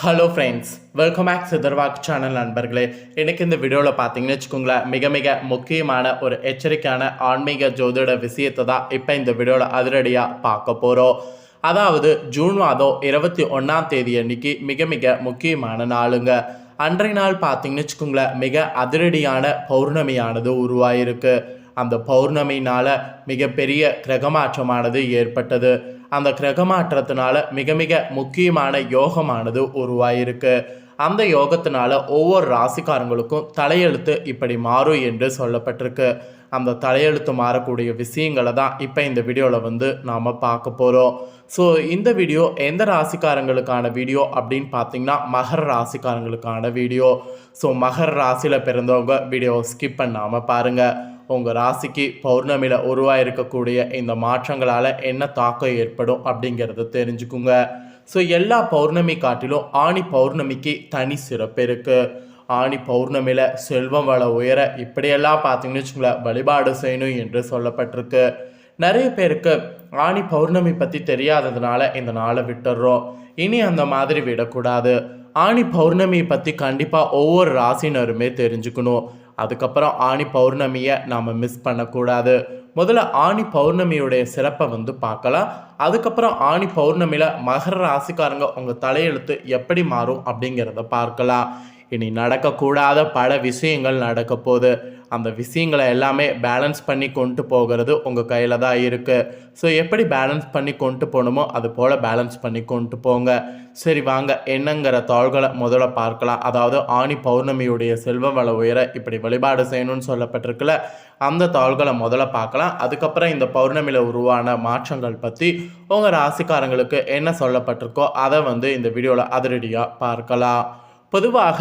Hello friends, welcome back சிதர்வாக் channel நண்பர்களே. இன்றைக்கி இந்த வீடியோவில் பார்த்தீங்கன்னு வச்சுக்கோங்களேன், மிக மிக முக்கியமான ஒரு எச்சரிக்கையான ஆன்மீக ஜோதிட விஷயத்தை தான் இப்போ இந்த வீடியோவில் அதிரடியாக பார்க்க போகிறோம். அதாவது ஜூன் மாதம் 21ஆம் தேதி அன்னைக்கு மிக மிக முக்கியமான நாளுங்க. அன்றைய நாள் பார்த்தீங்கன்னு வச்சுக்கோங்களேன், மிக அதிரடியான பௌர்ணமியானது உருவாயிருக்கு. அந்த பௌர்ணமினால் மிகப்பெரிய கிரகமாற்றமானது ஏற்பட்டது. அந்த கிரகமாற்றத்தினால மிக மிக முக்கியமான யோகமானது உருவாயிருக்கு. அந்த யோகத்தினால ஒவ்வொரு ராசிக்காரங்களுக்கும் தலையெழுத்து இப்படி மாறும் என்று சொல்லப்பட்டிருக்கு. அந்த தலையெழுத்து மாறக்கூடிய விஷயங்களை தான் இப்போ இந்த வீடியோவில் நாம் பார்க்க போகிறோம். ஸோ இந்த வீடியோ எந்த ராசிக்காரங்களுக்கான வீடியோ அப்படின்னு பார்த்தீங்கன்னா மகர ராசிக்காரங்களுக்கான வீடியோ. ஸோ மகர ராசியில் பிறந்தவங்க வீடியோவை ஸ்கிப் பண்ணாமல் பாருங்கள். உங்கள் ராசிக்கு பௌர்ணமியில் உருவாயிருக்கக்கூடிய இந்த மாற்றங்களால் என்ன தாக்கம் ஏற்படும் அப்படிங்கிறத தெரிஞ்சுக்குங்க. ஸோ எல்லா பௌர்ணமி காட்டிலும் ஆணி பௌர்ணமிக்கு தனி சிறப்பு இருக்குது. ஆணி பௌர்ணமியில் செல்வம் வள உயர இப்படியெல்லாம் பார்த்தீங்கன்னு வச்சுக்கோங்களேன் வழிபாடு செய்யணும் என்று சொல்லப்பட்டிருக்கு. நிறைய பேருக்கு ஆணி பௌர்ணமி பற்றி தெரியாததுனால இந்த நாளை விட்டுடுறோம். இனி அந்த மாதிரி விடக்கூடாது. ஆணி பௌர்ணமியை பற்றி கண்டிப்பாக ஒவ்வொரு ராசினருமே தெரிஞ்சுக்கணும். அதுக்கப்புறம் ஆணி பௌர்ணமியை நாம் மிஸ் பண்ணக்கூடாது. முதல்ல ஆணி பௌர்ணமியுடைய சிறப்பை பார்க்கலாம். அதுக்கப்புறம் ஆணி பௌர்ணமியில் மகர ராசிக்காரங்க உங்கள் தலையெழுத்து எப்படி மாறும் அப்படிங்கிறத பார்க்கலாம். இனி நடக்கக்கூடாத பல விஷயங்கள் நடக்க போகுது. அந்த விஷயங்களை எல்லாமே பேலன்ஸ் பண்ணி கொண்டு போகிறது உங்கள் கையில் தான் இருக்குது. ஸோ எப்படி பேலன்ஸ் பண்ணி கொண்டு போகணுமோ அது போல் பேலன்ஸ் பண்ணி கொண்டு போங்க. சரி வாங்க, என்னங்கிற தாள்களை முதல்ல பார்க்கலாம். அதாவது ஆணி பௌர்ணமியுடைய செல்வ வள உயர இப்படி வழிபாடு செய்யணும்னு சொல்லப்பட்டிருக்குல்ல, அந்த தாள்களை முதல்ல பார்க்கலாம். அதுக்கப்புறம் இந்த பௌர்ணமியில் உருவான மாற்றங்கள் பற்றி உங்கள் ராசிக்காரங்களுக்கு என்ன சொல்லப்பட்டிருக்கோ அதை இந்த வீடியோவில் அதிரடியாக பார்க்கலாம். பொதுவாக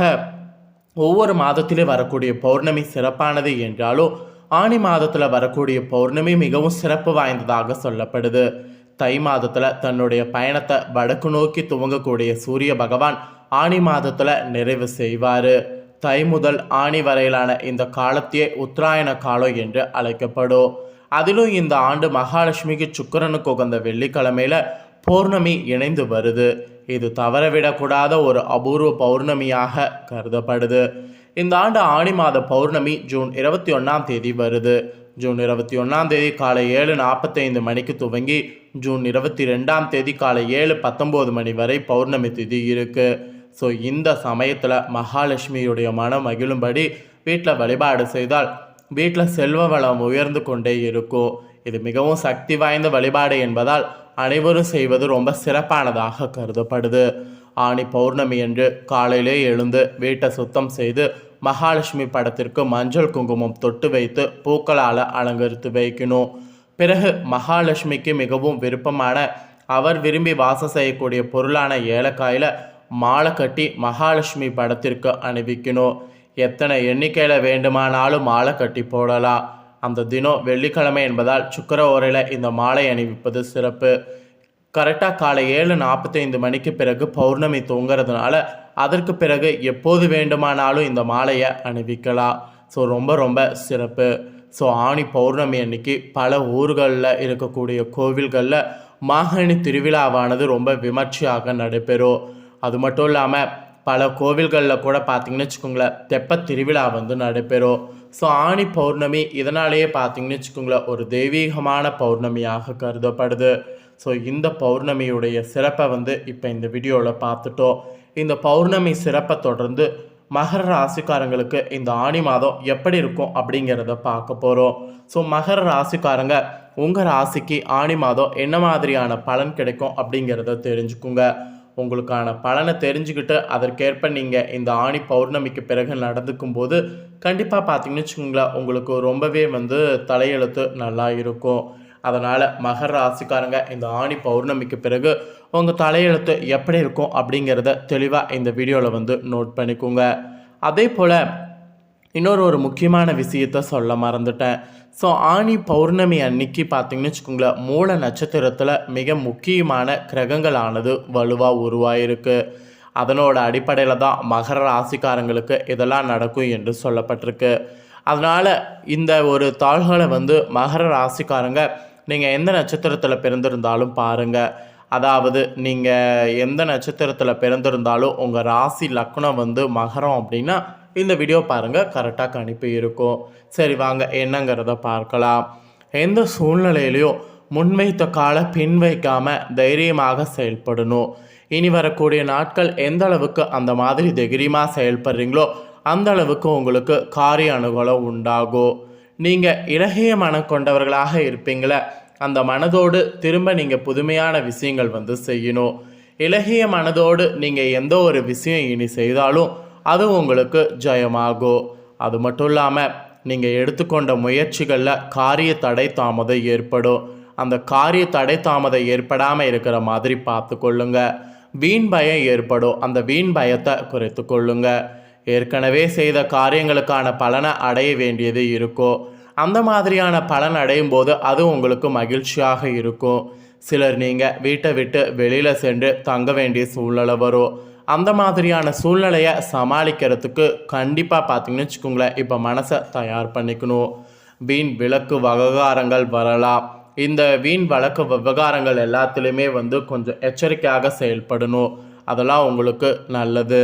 ஒவ்வொரு மாதத்திலே வரக்கூடிய பௌர்ணமி சிறப்பானது என்றாலும் ஆணி மாதத்தில் வரக்கூடிய பௌர்ணமி மிகவும் சிறப்பு வாய்ந்ததாக சொல்லப்படுது. தை மாதத்தில் தன்னுடைய பயணத்தை வடக்கு நோக்கி துவங்கக்கூடிய சூரிய பகவான் ஆணி மாதத்தில் நிறைவு செய்வார். தை முதல் ஆணி வரையிலான இந்த காலத்தையே உத்தராயண காலம் என்று அழைக்கப்படும். அதிலும் இந்த ஆண்டு மகாலட்சுமிக்கு சுக்கிரனுக்கு உகந்த வெள்ளிக்கிழமையில பௌர்ணமி இணைந்து வருது. இது தவறவிடக்கூடாத ஒரு அபூர்வ பௌர்ணமியாக கருதப்படுது. இந்த ஆண்டு ஆணி மாத பௌர்ணமி ஜூன் 21ஆம் தேதி வருது. ஜூன் 21ஆம் தேதி காலை 7:45 மணிக்கு துவங்கி ஜூன் 22ஆம் தேதி காலை 7:19 மணி வரை பௌர்ணமி திதி இருக்குது. ஸோ இந்த சமயத்தில் மகாலட்சுமியுடைய மனம் மகிழும்படி வீட்டில் வழிபாடு செய்தால் வீட்டில் செல்வ வளம் உயர்ந்து கொண்டே இருக்கும். இது மிகவும் சக்தி வாய்ந்த வழிபாடு என்பதால் அனைவரும் செய்வது ரொம்ப சிறப்பானதாக கருதப்படுது. ஆணி பௌர்ணமி என்று காலையிலே எழுந்து வீட்டை சுத்தம் செய்து மகாலட்சுமி படத்திற்கு மஞ்சள் குங்குமம் தொட்டு வைத்து பூக்களால் அலங்கரித்து வைக்கணும். பிறகு மகாலட்சுமிக்கு மிகவும் விருப்பமான அவர் விரும்பி வாசம் செய்யக்கூடிய பொருளான ஏலக்காயில் மாலை கட்டி மகாலட்சுமி படத்திற்கு அணிவிக்கணும். எத்தனை எண்ணிக்கையில் வேண்டுமானாலும் மாலை கட்டி போடலாம். அந்த தினம் வெள்ளிக்கிழமை என்பதால் சுக்கிர ஓரையில் இந்த மாலை அணிவிப்பது சிறப்பு. கரெக்டாக காலை 7:45 மணிக்கு பிறகு பௌர்ணமி தூங்கிறதுனால அதற்கு பிறகு எப்போது வேண்டுமானாலும் இந்த மாலையை அணிவிக்கலாம். ஸோ ரொம்ப ரொம்ப சிறப்பு. ஸோ ஆணி பௌர்ணமி அன்னைக்கு பல ஊர்களில் இருக்கக்கூடிய கோவில்களில் மாங்கனி திருவிழாவானது ரொம்ப விமர்சையாக நடைபெறும். அது மட்டும் இல்லாமல் பல கோவில்களில் கூட பார்த்திங்கன்னு வச்சுக்கோங்களேன் தெப்ப திருவிழா நடைபெறும். ஸோ ஆணி பௌர்ணமி இதனாலேயே பார்த்திங்கன்னு வச்சுக்கோங்களேன் ஒரு தெய்வீகமான பௌர்ணமியாக கருதப்படுது. ஸோ இந்த பௌர்ணமியுடைய சிறப்பை இப்போ இந்த வீடியோவில் பார்த்துட்டோம். இந்த பௌர்ணமி சிறப்பை தொடர்ந்து மகர ராசிக்காரங்களுக்கு இந்த ஆணி மாதம் எப்படி இருக்கும் அப்படிங்கிறத பார்க்க போகிறோம். ஸோ மகர ராசிக்காரங்க உங்கள் ராசிக்கு ஆணி மாதம் என்ன மாதிரியான பலன் கிடைக்கும் அப்படிங்கிறத தெரிஞ்சுக்குங்க. உங்களுக்கான பலனை தெரிஞ்சுக்கிட்டு அதற்கேற்ப நீங்கள் இந்த ஆணி பௌர்ணமிக்கு பிறகு நடந்துக்கும் போது கண்டிப்பாக பார்த்தீங்கன்னு வச்சுக்கோங்களேன் உங்களுக்கு ரொம்பவே தலையெழுத்து நல்லா இருக்கும். அதனால் மகர ராசிக்காரங்க இந்த ஆணி பௌர்ணமிக்கு பிறகு உங்கள் தலையெழுத்து எப்படி இருக்கும் அப்படிங்கிறத தெளிவாக இந்த வீடியோவில் நோட் பண்ணிக்கோங்க. அதே போல் இன்னொரு முக்கியமான விஷயத்தை சொல்ல மறந்துட்டேன். ஸோ ஆணி பௌர்ணமி அன்னைக்கு பார்த்திங்கன்னு வச்சுக்கோங்களேன் மூல நட்சத்திரத்தில் மிக முக்கியமான கிரகங்களானது வலுவாக உருவாயிருக்கு. அதனோட அடிப்படையில் தான் மகர ராசிக்காரங்களுக்கு இதெல்லாம் நடக்கும் என்று சொல்லப்பட்டிருக்கு. அதனால் இந்த ஒரு தாள்களை மகர ராசிக்காரங்க நீங்கள் எந்த நட்சத்திரத்தில் பிறந்திருந்தாலும் பாருங்கள். அதாவது நீங்கள் எந்த நட்சத்திரத்தில் பிறந்திருந்தாலும் உங்கள் ராசி லக்னம் வந்து மகரம் அப்படின்னா இந்த வீடியோ பாருங்கள், கரெக்டாக கணிப்பு இருக்கும். சரி வாங்க என்னங்கிறத பார்க்கலாம். எந்த சூழ்நிலையிலையும் முன்வைத்த காலை பின் வைக்காமல் தைரியமாக செயல்படணும். இனி வரக்கூடிய நாட்கள் எந்த அளவுக்கு அந்த மாதிரி தைரியமாக செயல்படுறீங்களோ அந்த அளவுக்கு உங்களுக்கு காரிய அனுகூலம் உண்டாகும். நீங்கள் இலகிய மனம் கொண்டவர்களாக இருப்பீங்களே, அந்த மனதோடு திரும்ப நீங்கள் புதுமையான விஷயங்கள் வந்து செய்யணும். இலகிய மனதோடு நீங்கள் எந்த ஒரு விஷயம் இனி செய்தாலும் அது உங்களுக்கு ஜெயமாகும். அது மட்டும் இல்லாமல் நீங்கள் எடுத்துக்கொண்ட முயற்சிகளில் காரிய தடை தாமதம் ஏற்படும். அந்த காரிய தடை தாமதம் ஏற்படாமல் இருக்கிற மாதிரி பார்த்து கொள்ளுங்க. வீண் பயம் ஏற்படும். அந்த வீண் பயத்தை குறைத்து கொள்ளுங்க. ஏற்கனவே செய்த காரியங்களுக்கான பலனை அடைய வேண்டியது இருக்கும். அந்த மாதிரியான பலன் அடையும் போது அது உங்களுக்கு மகிழ்ச்சியாக இருக்கும். சிலர் நீங்கள் வீட்டை விட்டு வெளியில் சென்று தங்க வேண்டிய சூழ்நிலை வரும். அந்த மாதிரியான சூழ்நிலையை சமாளிக்கிறதுக்கு கண்டிப்பாக பார்த்தீங்கன்னு வச்சுக்கோங்களேன், இப்போ மனசை தயார் பண்ணிக்கணும். வீண் விளக்கு விவகாரங்கள் வரலாம். இந்த வீண் வழக்கு விவகாரங்கள் எல்லாத்துலேயுமே வந்து கொஞ்சம் எச்சரிக்கையாக செயல்படணும். அதெல்லாம் உங்களுக்கு நல்லது.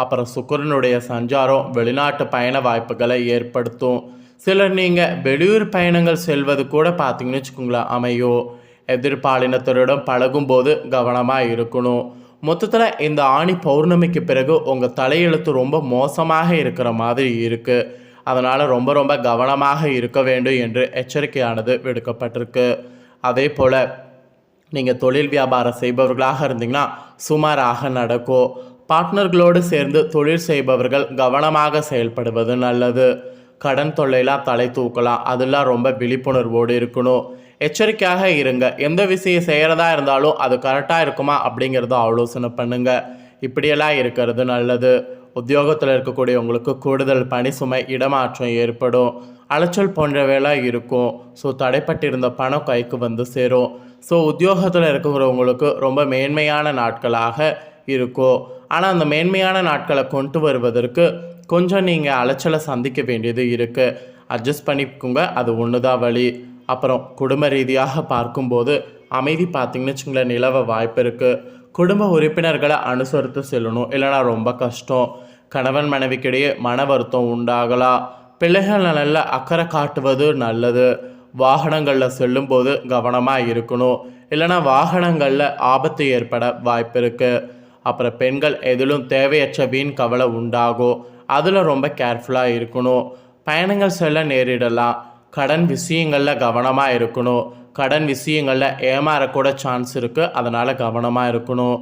அப்புறம் சுக்கிரனுடைய சஞ்சாரம் வெளிநாட்டு பயண வாய்ப்புகளை ஏற்படுத்தும். சிலர் நீங்கள் வெளியூர் பயணங்கள் செல்வது கூட பார்த்தீங்கன்னு வச்சுக்கோங்களேன் அமையும். எதிர்பாலினத்தருடன் பழகும்போது கவனமாக இருக்கணும். மொத்தத்தில் இந்த ஆணி பௌர்ணமிக்கு பிறகு உங்கள் தலையெழுத்து ரொம்ப மோசமாக இருக்கிற மாதிரி இருக்குது. அதனால் ரொம்ப ரொம்ப கவனமாக இருக்க வேண்டும் என்று எச்சரிக்கையானது விடுக்கப்பட்டிருக்கு. அதே போல் நீங்கள் தொழில் வியாபாரம் செய்பவர்களாக இருந்தீங்கன்னா சுமாராக நடக்கும். பார்ட்னர்களோடு சேர்ந்து தொழில் செய்பவர்கள் கவனமாக செயல்படுவது நல்லது. கடன் தொல்லையெல்லாம் தலை தூக்கலாம். அதெல்லாம் ரொம்ப விழிப்புணர்வோடு இருக்கணும். எச்சரிக்கையாக இருங்க. எந்த விஷயம் செய்கிறதா இருந்தாலும் அது கரெக்டாக இருக்குமா அப்படிங்கிறத ஆலோசனை பண்ணுங்கள். இப்படியெல்லாம் இருக்கிறது நல்லது. உத்தியோகத்தில் இருக்கக்கூடியவங்களுக்கு கூடுதல் பணி சுமை, இடமாற்றம் ஏற்படும். அலைச்சல் போன்றவையெல்லாம் இருக்கும். ஸோ தடைப்பட்டிருந்த பணம் கைக்கு வந்து சேரும். ஸோ உத்தியோகத்தில் இருக்கிறவங்களுக்கு ரொம்ப மேன்மையான நாட்களாக இருக்கும். ஆனால் அந்த மேன்மையான நாட்களை கொண்டு வருவதற்கு கொஞ்சம் நீங்கள் அலைச்சலை சந்திக்க வேண்டியது இருக்குது. அட்ஜஸ்ட் பண்ணிக்கோங்க, அது ஒன்று தான் வழி. அப்புறம் குடும்ப ரீதியாக பார்க்கும்போது அமைதி பார்த்திங்கன்னு வச்சுங்களேன் நிலவ வாய்ப்பு இருக்குது. குடும்ப உறுப்பினர்களை அனுசரித்து செல்லணும், இல்லைனா ரொம்ப கஷ்டம். கணவன் மனைவிக்கிடையே மன வருத்தம் உண்டாகலாம். பிள்ளைகள் நலனில் அக்கறை காட்டுவது நல்லது. வாகனங்களில் செல்லும்போது கவனமாக இருக்கணும், இல்லைனா வாகனங்களில் ஆபத்து ஏற்பட வாய்ப்பு இருக்குது. அப்புறம் பெண்கள் எதிலும் தேவையற்ற வீண் கவலை உண்டாகும். அதில் ரொம்ப கேர்ஃபுல்லாக இருக்கணும். பயணங்கள் செல்ல நேரிடலாம். கடன் விஷயங்களில் கவனமாக இருக்கணும். கடன் விஷயங்களில் ஏமாறக்கூட சான்ஸ் இருக்குது. அதனால் கவனமாக இருக்கணும்.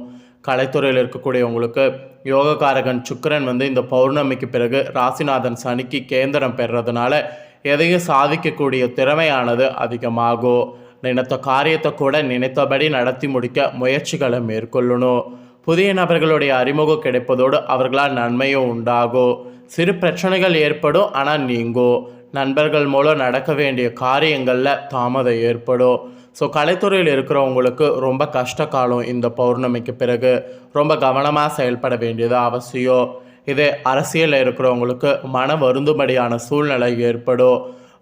கலைத்துறையில் இருக்கக்கூடியவங்களுக்கு யோகக்காரகன் சுக்கிரன் வந்து இந்த பௌர்ணமிக்கு பிறகு ராசிநாதன் சனிக்கு கேந்திரம் பெறுறதுனால எதையும் சாதிக்கக்கூடிய திறமையானது அதிகமாகும். நினைத்த காரியத்தை கூட நினைத்தபடி நடத்தி முடிக்க முயற்சிகளை மேற்கொள்ளணும். புதிய நபர்களுடைய அறிமுகம் கிடைப்பதோடு அவர்களால் நன்மையும் உண்டாகும். சிறு பிரச்சனைகள் ஏற்படும், ஆனால் நீங்கும். நண்பர்கள் மூலம் நடக்க வேண்டிய காரியங்களில் தாமதம் ஏற்படும். ஸோ கலைத்துறையில் இருக்கிறவங்களுக்கு ரொம்ப கஷ்ட காலம். இந்த பௌர்ணமிக்கு பிறகு ரொம்ப கவனமாக செயல்பட வேண்டியது அவசியம். இதே அரசியலில் இருக்கிறவங்களுக்கு மன வருந்தும்படியான சூழ்நிலை ஏற்படும்.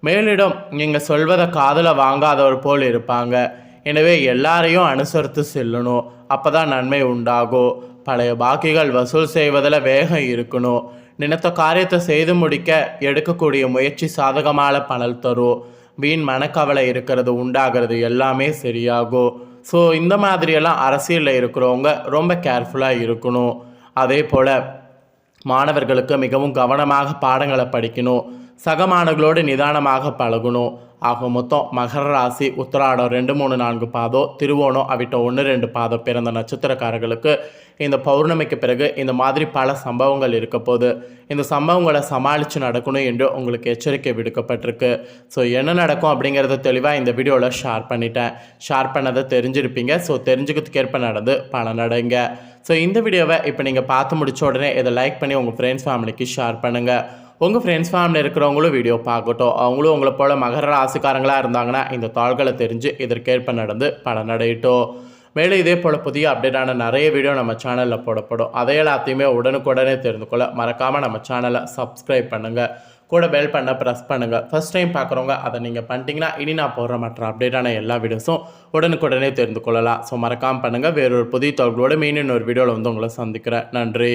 மேலிடம் நீங்கள் சொல்வதை காதில் வாங்காதவர் போல் இருப்பாங்க. எனவே எல்லாரையும் அனுசரித்து செல்லணும். அப்போ தான் நன்மை உண்டாகும். பழைய பாக்கிகள் வசூல் செய்வதில் வேகம் இருக்கணும். நினைத்த காரியத்தை செய்து முடிக்க எடுக்கக்கூடிய முயற்சி சாதகமான பலன் தரும். வீண் மனக்கவலை இருக்கிறது உண்டாகிறது எல்லாமே சரியாகும். ஸோ இந்த மாதிரியெல்லாம் அரசியலில் இருக்கிறவங்க ரொம்ப கேர்ஃபுல்லாக இருக்கணும். அதே போல் மாணவர்களுக்கு மிகவும் கவனமாக பாடங்களை படிக்கணும். சக மாணவர்களோடு நிதானமாக பழகணும். ஆக மொத்தம் மகர ராசி உத்திராடம் 2, 3, 4 பாதம், திருவோணம் அவிட்டம் 1, 2 பாதம் பிறந்த நட்சத்திரக்காரர்களுக்கு இந்த பௌர்ணமிக்கு பிறகு இந்த மாதிரி பல சம்பவங்கள் இருக்க போது இந்த சம்பவங்களை சமாளித்து நடக்கணும் என்று உங்களுக்கு எச்சரிக்கை விடுக்கப்பட்டிருக்கு. ஸோ என்ன நடக்கும் அப்படிங்கிறத தெளிவாக இந்த வீடியோவில் ஷேர் பண்ணிட்டேன். ஷேர் பண்ணதை தெரிஞ்சிருப்பீங்க. ஸோ தெரிஞ்சுக்கிறதுக்கேற்ப நடந்து பலனடைங்க. ஸோ இந்த வீடியோவை இப்போ நீங்கள் பார்த்து முடிச்ச உடனே இதை லைக் பண்ணி உங்கள் ஃப்ரெண்ட்ஸ் ஃபேமிலிக்கு ஷேர் பண்ணுங்கள். உங்கள் ஃப்ரெண்ட்ஸ் ஃபேமிலி இருக்கிறவங்களும் வீடியோ பார்க்கட்டும். அவங்களும் உங்களை போல் மகர ராசிக்காரங்களாக இருந்தாங்கன்னா இந்த தாள்களை தெரிஞ்சு இதற்கேற்ப நடந்து பலனடையட்டும். மேலும் இதே போல் புதிய அப்டேட்டான நிறைய வீடியோ நம்ம சேனலில் போடப்படும். அதை எல்லாத்தையுமே உடனுக்குடனே தெரிந்து கொள்ள மறக்காமல் நம்ம சேனலை சப்ஸ்கிரைப் பண்ணுங்கள். கூட பெல் பண்ண ப்ரெஸ் பண்ணுங்கள். ஃபஸ்ட் டைம் பார்க்குறவங்க அதை நீங்கள் பண்ணிட்டீங்கன்னா இனி நான் போடுற மற்ற அப்டேட்டான எல்லா வீடியோஸும் உடனுக்குடனே தெரிந்து கொள்ளலாம். ஸோ மறக்காமல் பண்ணுங்கள். வேறொரு புதிய தகவலோடு மீண்டும் ஒரு வீடியோவில் வந்து உங்களை சந்திக்கிறேன். நன்றி.